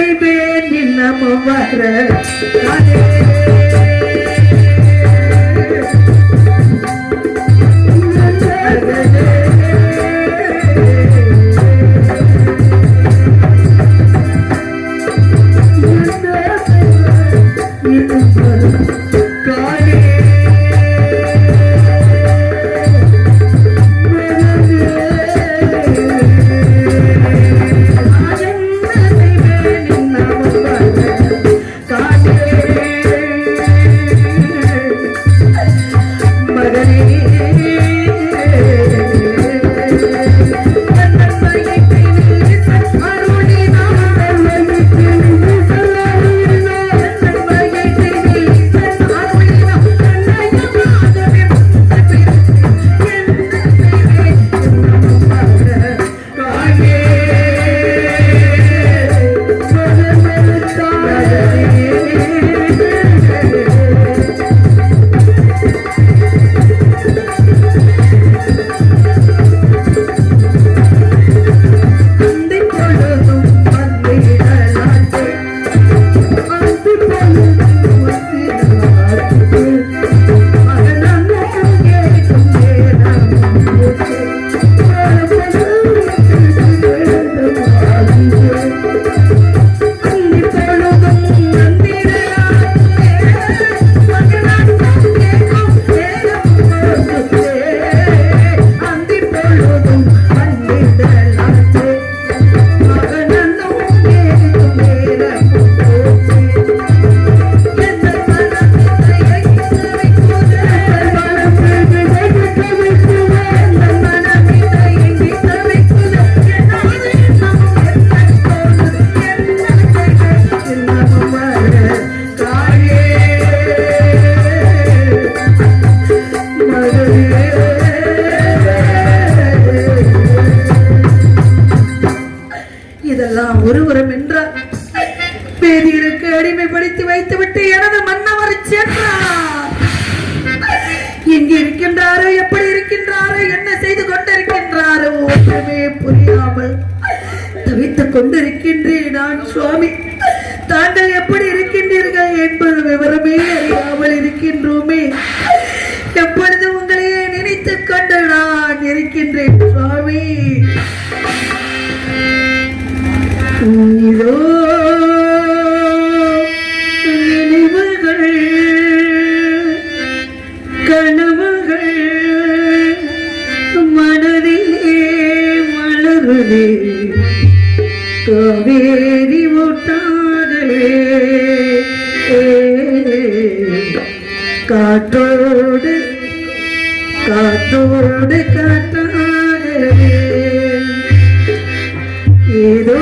செய்வேன் இன்னமும் வர ஒருவரும் என்றார் பேதிகளுக்கு அடிமைப்படுத்தி வைத்துவிட்டு எனது மன்னவர் சென்றார். எங்கே இருக்கின்றாரோ, எப்படி இருக்கின்றாரோ, என்ன செய்து கொண்டிருக்கின்றாரோ ஒன்றுமே புரியாமல் தவித்துக் கொண்டிருக்கின்றேன் நான் சுவாமி. தாங்கள் எப்படி இருக்கின்றீர்கள் என்பது விவரமே அறியாமல் இருக்கின்றோமே. எப்பொழுது உங்களையே நினைத்துக் கொண்டு நான் இருக்கின்றேன் சுவாமி. இதோ நினைவுகள் கனவுகள் மனதிலே மலருதே காவேரி ஊட்டாகவே காற்றோடு காற்றோடு காற்றாகவே ஏதோ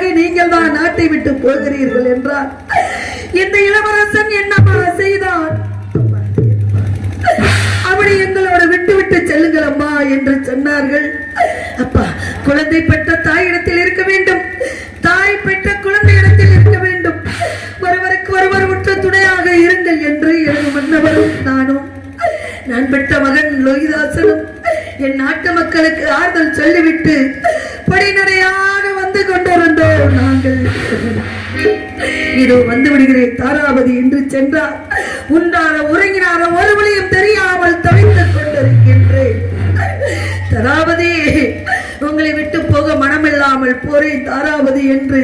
நாளை நீங்கள் தான் நாட்டை விட்டு போகிறீர்கள் என்றார். இந்த இளவரசன் என்னமா செய்தான்? அப்படி எங்களோட விட்டு விட்டு செல்லுங்கள் அம்மா என்று சொன்னார்கள். அப்பா, குழந்தை பெற்ற தாயிடத்தில் இருக்க வேண்டும், தாய் பெற்ற குழந்தை இடத்தில் இருக்க வேண்டும், ஒருவருக்கு ஒருவர் உற்ற துணையாக இருங்கள் என்று எனது மன்னவரும் நானும், நான் பெற்ற மகன் லோகிதாசனும் என் நாட்டு மக்களுக்கு ஆறுதல் சொல்லிவிட்டு படிநடையாக வந்து கொண்டிருந்தோம். நாங்கள் இதோ வந்து விடுகிறேன் தாராபதி என்று சென்றார். உண்டான உறங்கினார ஒரு வழியும் தெரியாமல் தவித்துக் கொண்டிருக்கின்றேன். தாராபதி, உங்களை விட்டு போக மனமில்லாமல் போறேன் தாராபதி என்று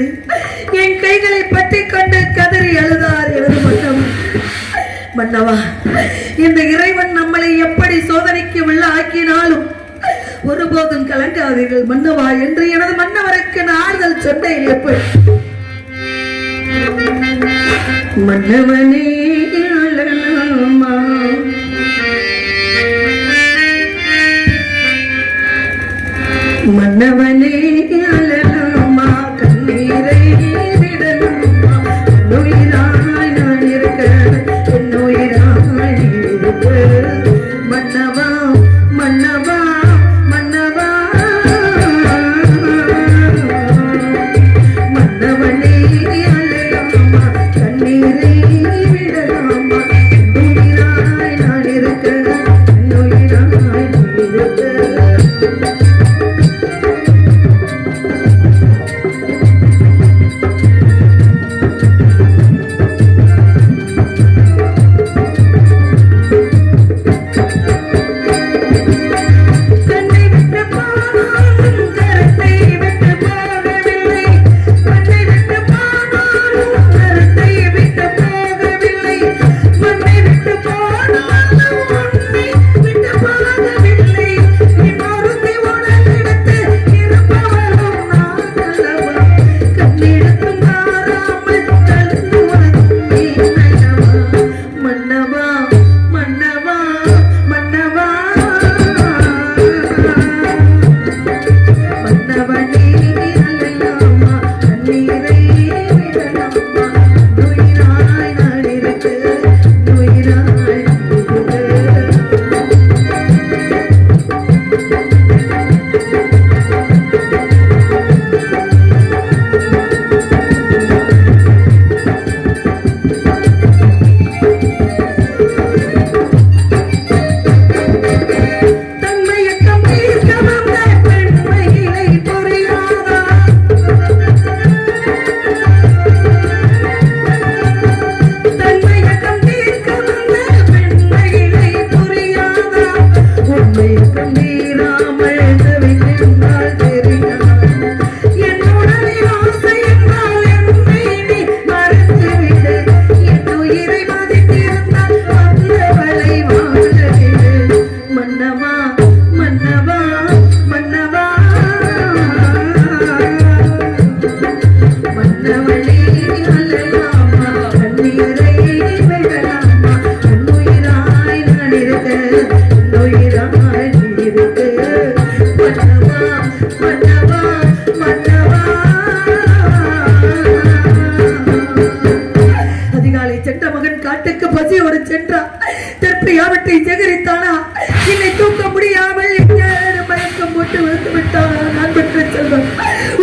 என் கைகளை பற்றி கொண்டு கதறி அழுதார் எனது மன்னவன். மன்னவா, இந்த இறைவன் நம்மளை எப்படி சோதனைக்கு உள்ள ஆக்கினாலும் ஒருபோதும் கலங்காதீர்கள் மன்னவா என்று எனது மன்னவருக்கு நான் ஆறுதல் சொன்னேன். எப்படி மன்னவனே அழலாமா, மன்னவனே அழலாமா, கண்ணீரை விடலாமா, உயிராய் நான் இருக்க, என் உயிராய் இருக்க, மன்னவா மன்னவா மன்னவா, மன்னவனே அழலாமா, கண்ணீரை விடலாமா, உயிராய் நான் இருக்க, என் உயிராய் இருக்க.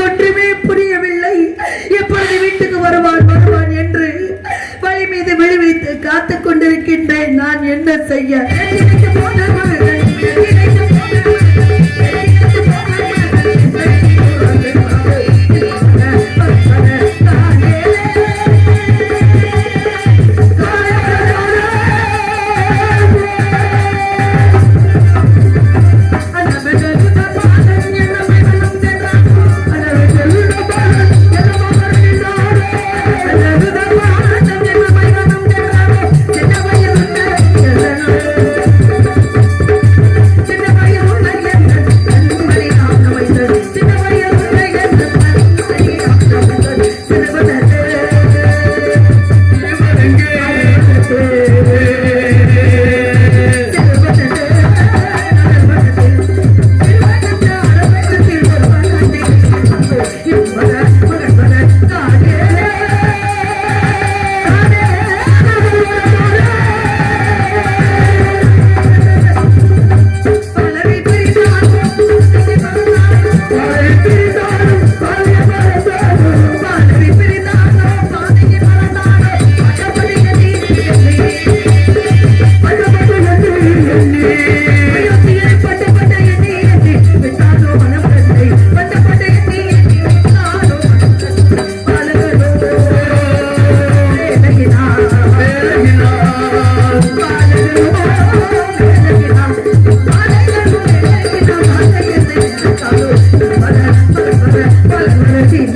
ஒன்றுமே புரியவில்லை. எப்பொழுது வீட்டுக்கு வருவான் வருவான் என்று வழி மீது விழிவைத்து காத்துக் கொண்டிருக்கின்றேன். நான் என்ன செய்ய?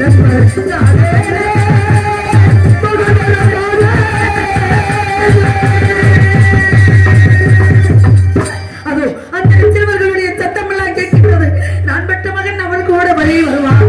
அதோ அந்த சிறுவர்களுடைய சத்தமெல்லாம் கேட்கின்றது. நான் பெற்ற மகன் அவள் கூட வழி வருவான்.